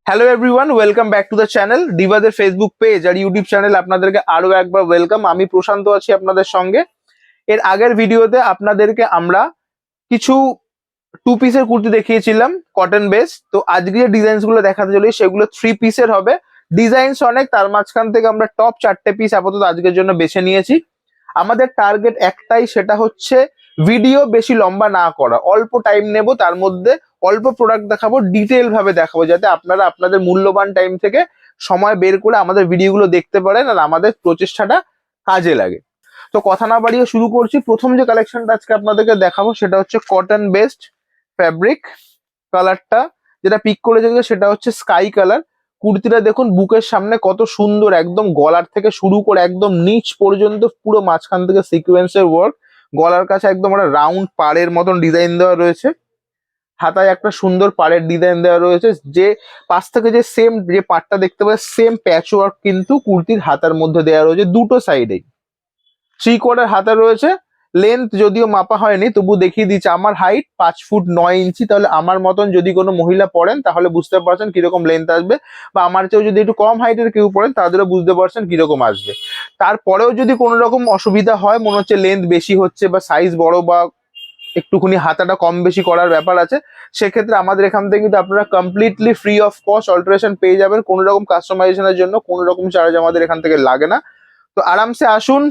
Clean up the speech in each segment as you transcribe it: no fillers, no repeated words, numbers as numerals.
Hello everyone, welcome back to the channel. ডিভাদের Facebook page আর YouTube channel আপনাদেরকে আরো একবার ওয়েলকাম। আমি প্রশান্ত আছি আপনাদের সঙ্গে। এর আগের ভিডিওতে আপনাদেরকে আমরা কিছু টু পিসের কুর্তি দেখিয়েছিলাম কটন বেস। তো আজকে যে ডিজাইনস গুলো দেখাতে চলি সেগুলো থ্রি পিসের হবে। ডিজাইনস অনেক, তার মাঝখান থেকে আমরা টপ 4টে পিস আপাতত আজকের জন্য বেছে নিয়েছি। আমাদের টার্গেট একটাই, সেটা হচ্ছে ভিডিও বেশি লম্বা না করা, অল্প টাইম নেব, তার মধ্যে অল্প প্রোডাক্ট দেখাবো, ডিটেল ভাবে দেখাবো, যাতে আপনারা আপনাদের মূল্যবান টাইম থেকে সময় বের করে আমাদের ভিডিওগুলো দেখতে পারেন আর আমাদের প্রচেষ্টাটা কাজে লাগে। তো কথা না বাড়িয়ে শুরু করছি। প্রথম যে কালেকশনটা আজকে আপনাদেরকে দেখাবো সেটা হচ্ছে কটন বেসড ফ্যাব্রিক। কালারটা যেটা পিক করেছে সেটা হচ্ছে স্কাই কালার। কুর্তিটা দেখুন বুকের সামনে কত সুন্দর, একদম গলার থেকে শুরু করে একদম নিচ পর্যন্ত পুরো মাঝখান থেকে সিকোয়েন্সের ওয়ার্ক। গলার কাছে একদম একটা রাউন্ড পাড়ের মতন ডিজাইন দেওয়া রয়েছে। হাতায় একটা সুন্দর পাড়ের ডিজাইন দেওয়া রয়েছে। যে পাশ থেকে যে সেম যে পাড়টা দেখতে পাচ্ছি সেম প্যাচ ওয়ার্ক কিন্তু কুর্তির হাতার মধ্যে দেওয়া রয়েছে দুটো সাইডেই। 3/4 হাতা রয়েছে। লেন্থ যদিও মাপা হয়নি, তবু দেখিয়ে দিচ্ছি। আমার হাইট 5 ফুট 9 ইঞ্চি। তাহলে আমার মতন যদি কোনো মহিলা পড়েন তাহলে বুঝতে পারছেন কিরকম লেন্থ আসবে, বা আমার চেয়েও যদি একটু কম হাইটের কেউ পড়েন তাদেরও বুঝতে পারছেন কিরকম আসবে। তারপরেও যদি কোনো রকম অসুবিধা হয়, মনে হচ্ছে লেন্থ বেশি হচ্ছে বা সাইজ বড় বা একটুখানি হাতাটা কম বেশি করার ব্যাপার আছে, সেক্ষেত্রে আমাদের এখান থেকে কিন্তু আপনারা completely free of cost alteration পেয়ে যাবেন। কোনো রকম কাস্টমাইজেশনের জন্য কোনো রকম চার্জ আমাদের এখান থেকে লাগে না। তো আরামসে আসুন,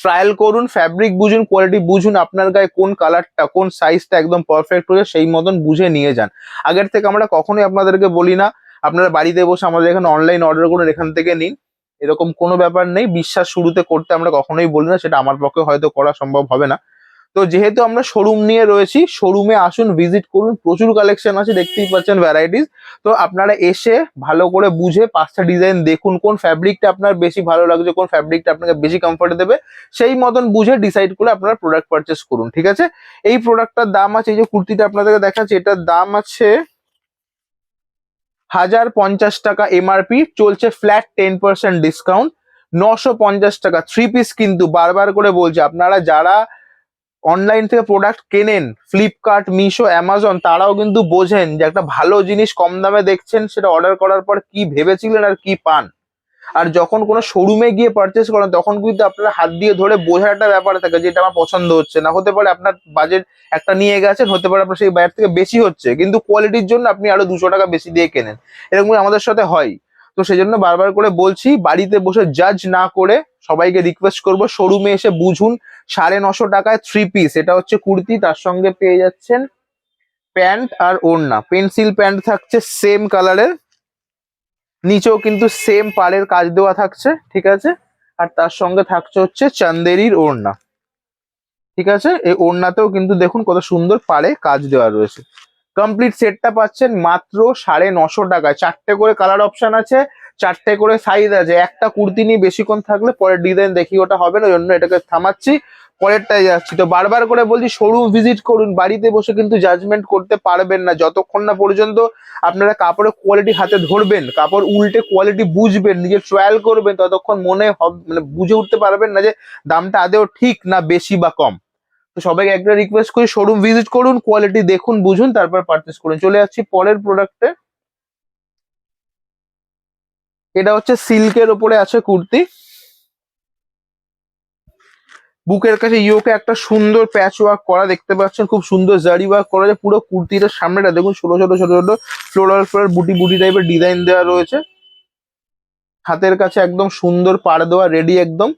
ট্রায়াল করুন, ফ্যাব্রিক বুঝুন, কোয়ালিটি বুঝুন, আপনার গায়ে কোন কালারটা কোন সাইজটা একদম পারফেক্ট হয়ে সেই মতন বুঝে নিয়ে যান। আগের থেকে আমরা কখনোই আপনাদেরকে বলি না আপনারা বাড়িতে বসে আমাদের এখানে অনলাইন অর্ডার করুন, এখান থেকে নিন, এরকম কোনো ব্যাপার নেই। বিশ্বাস শুরুতে করতে আমরা কখনোই বলি না, সেটা আমার পক্ষে হয়তো করা সম্ভব হবে না। তো যেহেতু আমরা শোরুম নিয়ে রয়েছি, শোরুমে আসুন, ভিজিট করুন, প্রচুর কালেকশন আছে, দেখতেই পাচ্ছেন ভ্যারাইটিস। তো আপনারা এসে ভালো করে বুঝে 5টা ডিজাইন দেখুন, কোন ফ্যাব্রিকটা আপনার বেশি ভালো লাগছে, কোন ফ্যাব্রিকটা আপনাকে বেশি কমফর্ট দেবে, সেই মতন বুঝে ডিসাইড করে আপনারা প্রোডাক্ট পারচেস করুন, ঠিক আছে? এই প্রোডাক্টটার দাম আছে, এই যে কুর্তিটা আপনাদেরকে দেখাচ্ছি, এটার দাম আছে 1050 টাকা এমআরপি, চলছে ফ্ল্যাট 10% ডিসকাউন্ট, 950 টাকা থ্রি পিস। কিন্তু বারবার করে বলছি, আপনারা যারা অনলাইন থেকে প্রোডাক্ট কেনেন, ফ্লিপকার্ট, মিশো, অ্যামাজন, তারাও কিন্তু বোঝেন যে একটা ভালো জিনিস কম দামে দেখছেন, সেটা অর্ডার করার পর কি ভেবেছিলেন আর কি পান। আর যখন কোনো শোরুমে গিয়ে পারচেস করেন তখন কিন্তু আপনারা হাত দিয়ে ধরে বোঝার একটা ব্যাপার থাকে যে এটা আমার পছন্দ হচ্ছে না। হতে পারে আপনার বাজেট একটা নিয়ে গেছেন, হতে পারে আপনার সেই বাজার থেকে বেশি হচ্ছে, কিন্তু কোয়ালিটির জন্য আপনি আরো 200 টাকা বেশি দিয়ে কেনেন। এরকম আমাদের সাথে হয়। তো সেই জন্য বারবার করে বলছি, বাড়িতে বসে জাজ না করে সবাইকে রিকোয়েস্ট করব শোরুমে এসে বুঝুন। 950 টাকায় থ্রি পিস, এটা হচ্ছে কুর্তি, তার সঙ্গে পেয়ে যাচ্ছেন প্যান্ট আর ওড়না। পেন্সিল প্যান্ট থাকছে সেম কালারের, নিচেও কিন্তু সেম পাড়ের কাজ দেওয়া থাকছে, ঠিক আছে? আর তার সঙ্গে থাকছে হচ্ছে চান্দেরির ওড়না, ঠিক আছে? এই ওড়নাতেও কিন্তু দেখুন কত সুন্দর পাড়ে কাজ দেওয়া রয়েছে। কমপ্লিট সেটটা পাচ্ছেন মাত্র 950 টাকায়। 4টে করে কালার অপশন আছে, 4টে করে সাইজ আছে। একটা কুর্তি নিয়ে বেশিক্ষণ থাকলে পরের ডিজাইন দেখি ওটা হবে না, ওই জন্য এটাকে থামাচ্ছি, পরেরটাই যাচ্ছি। তো বারবার করে বলছি শোরুম ভিজিট করুন। বাড়িতে বসে কিন্তু জাজমেন্ট করতে পারবেন না যতক্ষণ না পর্যন্ত আপনারা কাপড়ের কোয়ালিটি হাতে ধরবেন, কাপড় উল্টে কোয়ালিটি বুঝবেন, নিজে ট্রায়াল করবেন, ততক্ষণ মানে বুঝে উঠতে পারবেন না যে দামটা আদেও ঠিক না বেশি বা কম। তো সবাইকে একটা রিকোয়েস্ট করি, শোরুম ভিজিট করুন, কোয়ালিটি দেখুন, বুঝুন, তারপর পারচেস করুন। চলে যাচ্ছি পরের প্রোডাক্টে। এটা হচ্ছে সিল্কের ওপরে আছে কুর্তি। বুকের কাছে ইয়োকে একটা সুন্দর প্যাচ ওয়ার্ক করা দেখতে পাচ্ছেন, খুব সুন্দর জারি ওয়ার্ক করা আছে। পুরো কুর্তিটার সামনেটা দেখুন ছোট ছোট ছোট ছোট ফ্লোরাল ফ্লোরাল বুটি বুটি টাইপের ডিজাইন দেওয়া রয়েছে। হাতের কাছে একদম সুন্দর পাড় দেওয়া রেডি, একদম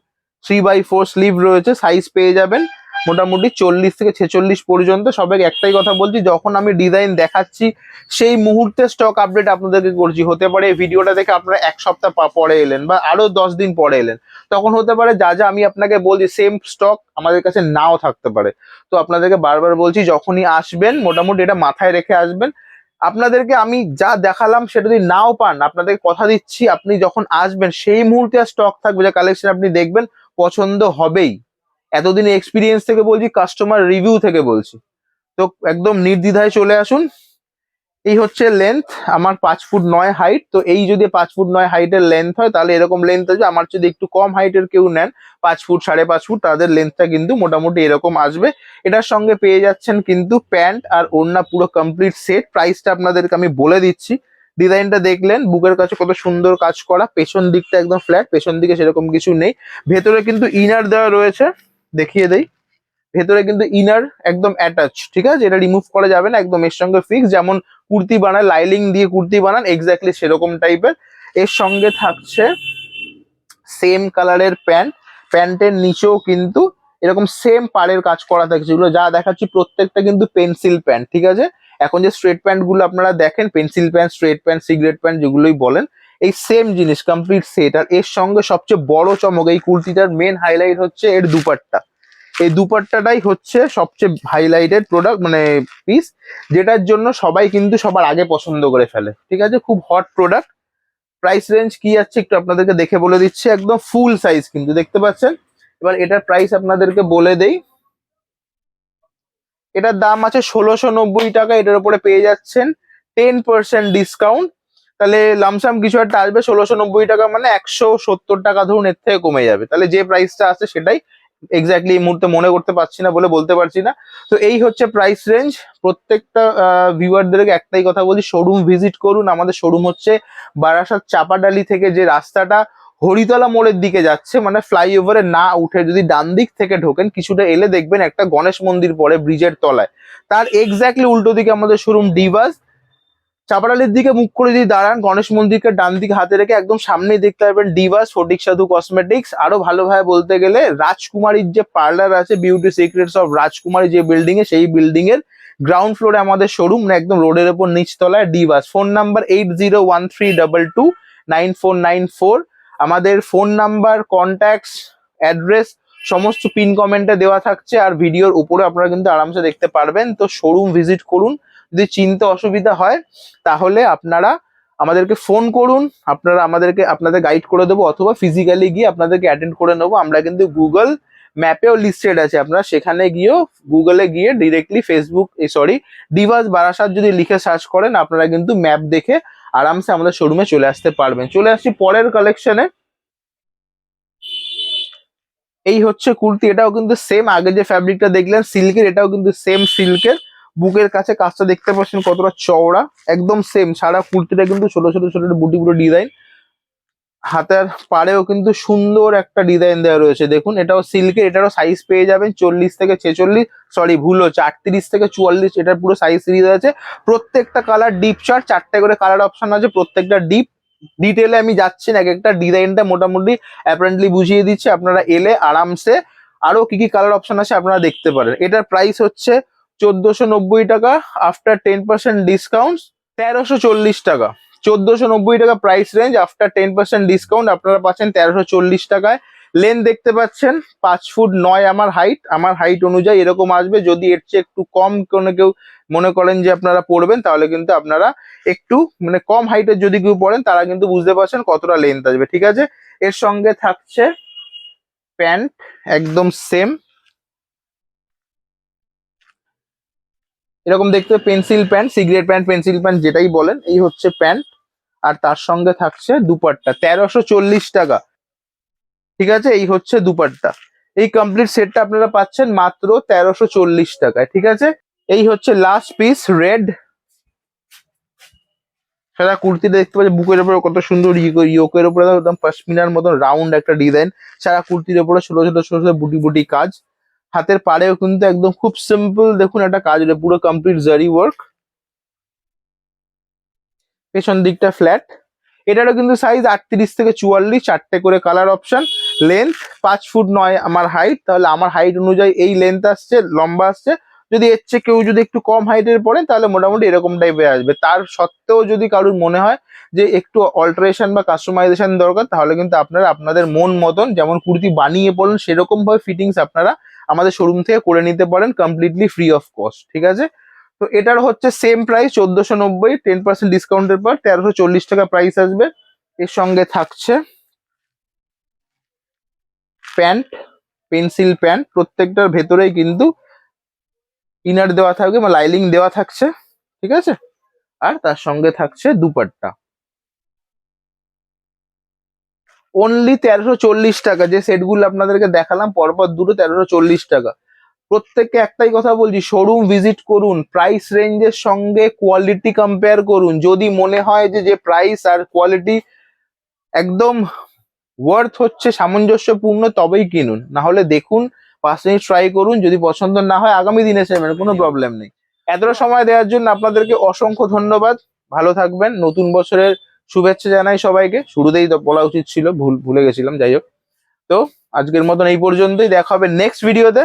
3/4 স্লিভ রয়েছে। সাইজ পেয়ে যাবেন মোটামুটি 40 থেকে 46 পর্যন্ত। সবাইকে একটাই কথা বলছি, যখন আমি ডিজাইন দেখাচ্ছি সেই মুহূর্তে স্টক আপডেট আপনাদেরকে করছি। হতে পারে এই ভিডিওটা দেখে আপনারা 1 সপ্তাহ পরে এলেন বা আরো 10 দিন পরে এলেন, তখন হতে পারে যা যা আমি আপনাকে বলছি সেম স্টক আমাদের কাছে নাও থাকতে পারে। তো আপনাদেরকে বারবার বলছি, যখনই আসবেন মোটামুটি এটা মাথায় রেখে আসবেন। আপনাদেরকে আমি যা দেখালাম সেটা যদি নাও পান, আপনাদেরকে কথা দিচ্ছি আপনি যখন আসবেন সেই মুহূর্তে স্টক থাকবে, যে কালেকশন আপনি দেখবেন পছন্দ হবেই। এতদিন এক্সপিরিয়েন্স থেকে বলছি, কাস্টমার রিভিউ থেকে বলছি। তো একদম নির্দ্বিধায় চলে আসুন। এই হচ্ছে লেন্থ, আমার 5 ফুট 9 হাইট। তো এই যদি 5 ফুট 9 হাইটের লেন্থ হয় তাহলে এরকম লেন্থ আছে। আমার যদি একটু কম হাইটের কেউ নেন, 5 ফুট 5.5 ফুট, তাদের লেন্থটা কিন্তু মোটামুটি এরকম আসবে। এটার সঙ্গে পেয়ে যাচ্ছেন কিন্তু প্যান্ট আর ওড়না, পুরো কমপ্লিট সেট। প্রাইসটা আপনাদেরকে আমি বলে দিচ্ছি, ডিজাইনটা দেখলেন, বুকের কাছে কত সুন্দর কাজ করা, পেছন দিকটা একদম ফ্ল্যাট, পেছন দিকে সেরকম কিছু নেই। ভেতরে কিন্তু ইনার দেওয়া রয়েছে, দেখিয়ে দেই। ভেতরে কিন্তু ইনার একদম অ্যাটাচ, ঠিক আছে, এটা রিমুভ করা যাবে না, একদম এর সঙ্গে ফিক্স। যেমন কুর্তি বানায়, লাইলিং দিয়ে কুর্তি বানান, এক্স্যাক্টলি সেরকম টাইপের। এর সঙ্গে থাকছে সেম কালারের প্যান্ট, প্যান্টের নিচেও কিন্তু এরকম সেম পাড়ের কাজ করা থাকছে। যেগুলো যা দেখাচ্ছি প্রত্যেকটা কিন্তু পেন্সিল প্যান্ট, ঠিক আছে। এখন যে স্ট্রেট প্যান্ট গুলো আপনারা দেখেন, pencil pant, straight pant, cigarette pant যেগুলোই বলেন, এই সেম জিনিস কমপ্লিট সেট। আর এর সঙ্গে সবচেয়ে বড় চমক, এই কুর্তিটার মেন হাইলাইট হচ্ছে এর দুপাট্টা। এই দুপাট্টাটাই হচ্ছে সবচেয়ে হাইলাইটেড প্রোডাক্ট, মানে পিস, যেটার জন্য সবাই কিন্তু সবার আগে পছন্দ করে ফেলে, ঠিক আছে। খুব হট প্রোডাক্ট। প্রাইস রেঞ্জ কি যাচ্ছে একটু আপনাদেরকে দেখে বলে দিচ্ছি, একদম ফুল সাইজ কিন্তু দেখতে পাচ্ছেন। এবার এটার প্রাইস আপনাদেরকে বলে দেই। এটার দাম আছে 1690 টাকা। এটার উপরে পেয়ে যাচ্ছেন 10% ডিসকাউন্ট। তাহলে লামসাম কিছু একটা আসবে, 1690 টাকা মানে 170 টাকা ধরুন, এর থেকে কমে যাবে। তাহলে যে প্রাইসটা আছে সেটাই, এক্স্যাক্টলি এই মুহূর্তে মনে করতে পারছি না বলে বলতে পারছি না। তো এই হচ্ছে প্রাইস রেঞ্জ। প্রত্যেকটা ভিউয়ারদেরকে একটাই কথা বলছি, শোরুম ভিজিট করুন। আমাদের শোরুম হচ্ছে বারাসাত চাপাডালি থেকে যে রাস্তাটা হরিতলা মোড়ের দিকে যাচ্ছে, মানে ফ্লাইওভারে না উঠে যদি ডান দিক থেকে ঢোকেন, কিছুটা এলে দেখবেন একটা গণেশ মন্দির পড়ে ব্রিজের তলায়, তার এক্স্যাক্টলি উল্টো দিকে আমাদের শোরুম ডিভাস। চাপাডালির দিকে মুখ করে যদি দাঁড়ান, গণেশ মন্দিরকে ডান দিকে হাতে রেখে একদম সামনেই দেখতে পাবেন ডিভাস ফটিক সাধু কসমেটিক্স। আরো ভালোভাবে বলতে গেলে রাজকুমারীর যে পার্লার আছে, বিউটি সিক্রেটস অফ রাজকুমারী, যে বিল্ডিং এ, সেই বিল্ডিং এর গ্রাউন্ড ফ্লোরে আমাদের শোরুম, মানে একদম রোডের ওপর নিচতলায় ডিভাস। Phone number 8013229494। আমাদের ফোন নাম্বার, কন্ট্যাক্টস, অ্যাড্রেস সমস্ত পিন কমেন্টে দেওয়া থাকছে, আর ভিডিওর উপরে আপনারা কিন্তু আরামসে দেখতে পারবেন। তো শোরুম ভিজিট করুন। যদি চিনতে অসুবিধা হয় তাহলে আপনারা আমাদেরকে ফোন করুন, আপনাদের গাইড করে দেবো, অথবা ফিজিক্যালি গিয়ে আপনাদেরকে অ্যাটেন্ড করে নেবো। আমরা কিন্তু গুগল ম্যাপেও লিস্টেড আছে, আপনারা সেখানে গিয়েও, গুগলে গিয়ে ডিরেক্টলি ডিভাস বারাসাত যদি লিখে সার্চ করেন, আপনারা কিন্তু ম্যাপ দেখে আরামসে আমাদের শোরুমে চলে আসতে পারবেন। চলে আসছি পরের কালেকশনে। এই হচ্ছে কুর্তি, এটাও কিন্তু সেম, আগে যে ফ্যাব্রিকটা দেখলেন সিল্কের, এটাও কিন্তু সেম সিল্কের। বুকের কাছে কাজটা দেখতে পাচ্ছেন কতটা চওড়া, একদম সেম। সারা কুর্তিটা কিন্তু ছোট ছোট ছোট বুটি বুটি ডিজাইন। হাতের পাড়েও কিন্তু সুন্দর একটা ডিজাইন দেওয়া রয়েছে, দেখুন। এটাও সিল্কের, এটারও সাইজ পেয়ে যাবেন 40 থেকে 46, সরি ভুল হচ্ছে, 38 থেকে 44, এটার পুরো সাইজ সিরিজ আছে। প্রত্যেকটা কালার ডিপ চার্ট, 4টে করে কালার অপশন আছে, প্রত্যেকটা ডিপ। ডিটেলে আমি যাচ্ছি না, এক একটা ডিজাইনটা মোটামুটি অ্যাপারেন্টলি বুঝিয়ে দিচ্ছি, আপনারা এলে আরামসে আরো কি কি কালার অপশন আছে আপনারা দেখতে পারেন। এটার প্রাইস হচ্ছে 1490 টাকা, আফটার 10% ডিসকাউন্ট 1340 টাকা। 1490 টাকা প্রাইস রেঞ্জ, আফটার 10% ডিসকাউন্ট আপনারা পাচ্ছেন 1340 টাকায়। লেন দেখতে পাচ্ছেন 5 ফুট 9 আমার হাইট অনুযায়ী এরকম আসবে। যদি এর চেয়ে একটু কম কোনো কেউ মনে করেন যে আপনারা পড়বেন, তাহলে কিন্তু আপনারা একটু, মানে কম হাইটের যদি কেউ পড়েন, তারা কিন্তু বুঝতে পারছেন কতটা লেন্থ আসবে, ঠিক আছে। এর সঙ্গে থাকছে প্যান্ট, একদম সেম এরকম দেখতে, pencil pant, cigarette pant, pencil pant যেটাই বলেন, এই হচ্ছে প্যান্ট। আর তার সঙ্গে থাকছে দুপাট্টা, 1340 টাকা, ঠিক আছে। এই হচ্ছে দুপাট্টা। এই কমপ্লিট সেটটা আপনারা পাচ্ছেন মাত্র 1340 টাকায়, ঠিক আছে। এই হচ্ছে লাস্ট পিস, রেড। সারা কুর্তিটা দেখতে পাচ্ছি, বুকের উপরে কত সুন্দর ইয়োকের উপরে একদম পশমিনার মতন রাউন্ড একটা ডিজাইন। সারা কুর্তির উপরে ছোট ছোট ছোট ছোট বুটি বুটি কাজ। হাতের পাড়েও কিন্তু একদম খুব সিম্পল, দেখুন একটা কাজ, পুরো কমপ্লিট জারি ওয়ার্ক। পেছন দিকটা ফ্ল্যাট। এটারও কিন্তু সাইজ 38 থেকে 44, 4টে করে কালার অপশন। লেন্থ 5 ফুট 9 আমার হাইট, তাহলে আমার হাইট অনুযায়ী এই লেন্থ আসছে, লম্বা আসছে। যদি এর চেয়ে কেউ যদি একটু কম হাইটের পড়েন, তাহলে মোটামুটি এরকম টাইপের আসবে। তার সত্ত্বেও যদি কারোর মনে হয় যে একটু অল্টারেশন বা কাস্টমাইজেশন দরকার, তাহলে কিন্তু আপনারা আপনাদের মন মতন যেমন কুর্তি বানিয়ে পড়েন, সেরকম ভাবে ফিটিংস আপনারা আমাদের শোরুম থেকে করে নিতে পারেন, কমপ্লিটলি ফ্রি অফ কস্ট, ঠিক আছে। তো এটার হচ্ছে সেম প্রাইস 1490, 10% ডিসকাউন্টের পর 1340 টাকা প্রাইস আসবে। এর সঙ্গে থাকছে প্যান্ট, পেন্সিল প্যান্ট, প্রত্যেকটার ভেতরেই কিন্তু ইনার দেওয়া থাকবে বা লাইলিং দেওয়া থাকছে, ঠিক আছে। আর তার সঙ্গে থাকছে দুপাট্টা। অনলি 1340 টাকা, যে সেটগুলো আপনাদেরকে দেখালাম পরপর দুটো, 1340 টাকা। প্রত্যেককে একটাই কথা বলছি, শোরুম ভিজিট করুন, প্রাইস রেঞ্জের সঙ্গে কোয়ালিটি কম্পেয়ার করুন। যদি মনে হয় যে প্রাইস আর কোয়ালিটি একদম ওয়ার্থ হচ্ছে, সামঞ্জস্যপূর্ণ, তবেই কিনুন। না হলে দেখুন, 5 মিনিট ট্রাই করুন, যদি পছন্দ না হয় আগামী দিনে নেবেন, কোনো প্রবলেম নেই। এতটা সময় দেওয়ার জন্য আপনাদেরকে অসংখ্য ধন্যবাদ। ভালো থাকবেন, নতুন বছরের শুভেচ্ছা জানাই সবাইকে। শুরুতেই তো বলা উচিত ছিল, ভুলে গেছিলাম, যাই হোক। তো আজকের মতন এই পর্যন্তই, দেখা হবে নেক্সট ভিডিওতে।